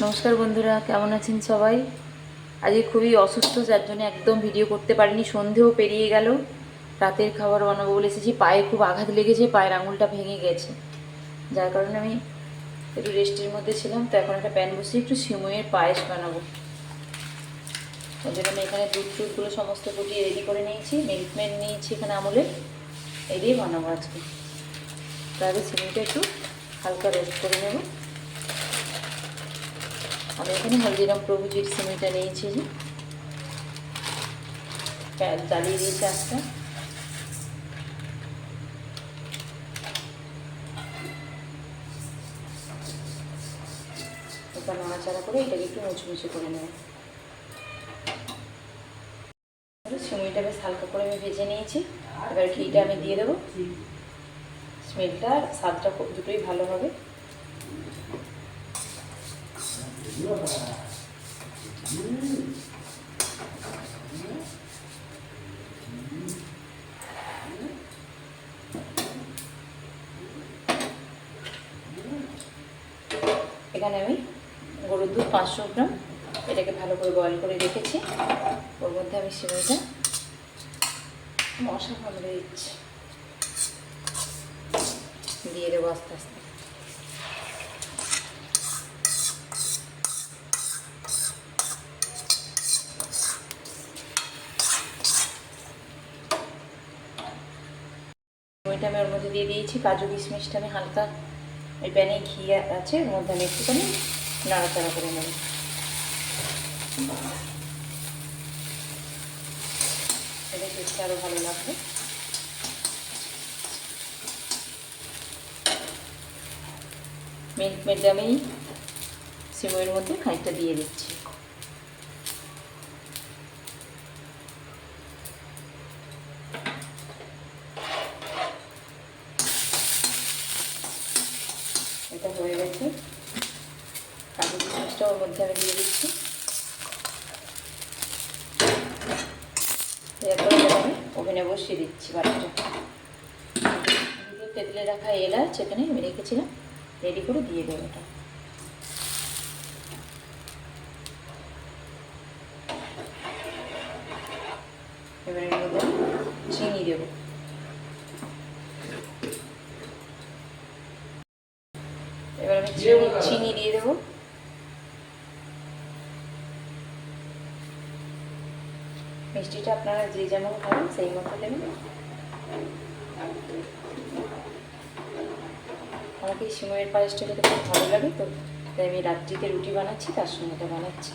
নমস্কার বন্ধুরা, কেমন আছেন সবাই? আজকে খুবই অসুস্থ, যার জন্য একদম ভিডিও করতে পারিনি। সন্ধেও পেরিয়ে গেল, রাতের খাবার বানাবো বলে এসেছি। পায়ে খুব আঘাত লেগেছে, পায়ের আঙুলটা ভেঙে গেছে, যার কারণে আমি একটু রেস্টের মধ্যে ছিলাম। তো এখন একটা প্যান বসিয়ে একটু সিমইয়ের পায়েস বানাবো। ওই জন্য আমি এখানে দুধগুলো সমস্ত ফুটিয়ে রেডি করে নিয়েছি, মিল্কমেড নিয়েছি এখানে আমুলের, এই দিয়ে বানাবো আজকে। তাহলে সিমইটা একটু হালকা রোস্ট করে নেব। আমি এখানে হলদিরাম প্রভুজির সিমইটা নিয়েছি, জ্বালিয়ে দিয়েছি আজটা। এটা নাড়াচাড়া করে এটাকে একটু মুচমুচে করে নেব। সিমইটা বেশ হালকা করে আমি ভেজে নিয়েছি। এবার ঘিটা আমি দিয়ে দেবো। স্মেলটা আর স্বাদটা দুটোই ভালো হবে। এখানে আমি গরুর দুধ 500 গ্রাম, এটাকে ভালো করে বয়েল করে রেখেছি। ওর মধ্যে আমি সিমইটা মশলা ভালো দিচ্ছি, দিয়ে দেবো আস্তে আস্তে। সিমইটা আমি ওর মধ্যে দিয়ে দিয়েছি। কাজু কিশমিশটা আমি হালকা, ওই প্যানে ঘি আছে, ওর মধ্যে আমি একটুখানি নাড়াচাড়া করে নেব। এটা দেখতে আরও ভালো লাগবে। মিল্কমেড আমি সিমইয়ের মধ্যে খানিকটা দিয়ে দিচ্ছি। এটা হয়ে গেছে। কাজু কিশমিশটা ওর মধ্যে আমি দিয়ে দিচ্ছি। এরপরে আমি ওভেনে বসিয়ে দিচ্ছি বাটিটা। তেঁতুলে রাখা এলাচ এখানে আমি রেখেছিলাম, রেডি করে দিয়ে দেবো এটা। এবারে এর মধ্যে চিনি দেবো। এবার আমি চিনি দিয়ে দেবো। মিষ্টিটা আপনারা যে যেমন খাবেন সেই মতো দেবেন। আমাকে এই সিমইয়ের পায়েসটা খেতে খুব ভালো লাগে, তো তাই আমি রাত্রিতে রুটি বানাচ্ছি, তার সঙ্গে এটা বানাচ্ছি।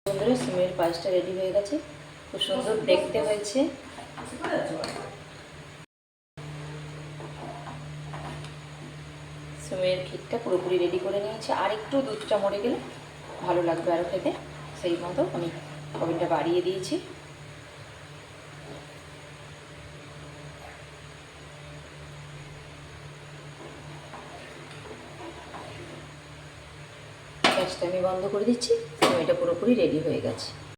বন্ধুরা, সিমইয়ের পায়েসটা রেডি হয়ে গেছে, খুব সুন্দর দেখতে হয়েছে। সিমইয়ের ক্ষীরটা পুরোপুরি রেডি করে নিয়েছি। আর একটু দুধটা মরে গেলে ভালো লাগবে আরও খেতে, সেই মতো আমি ওভেনটা বাড়িয়ে দিয়েছি। গ্যাসটা আমি বন্ধ করে দিচ্ছি। সিমইটা পুরোপুরি রেডি হয়ে গেছে।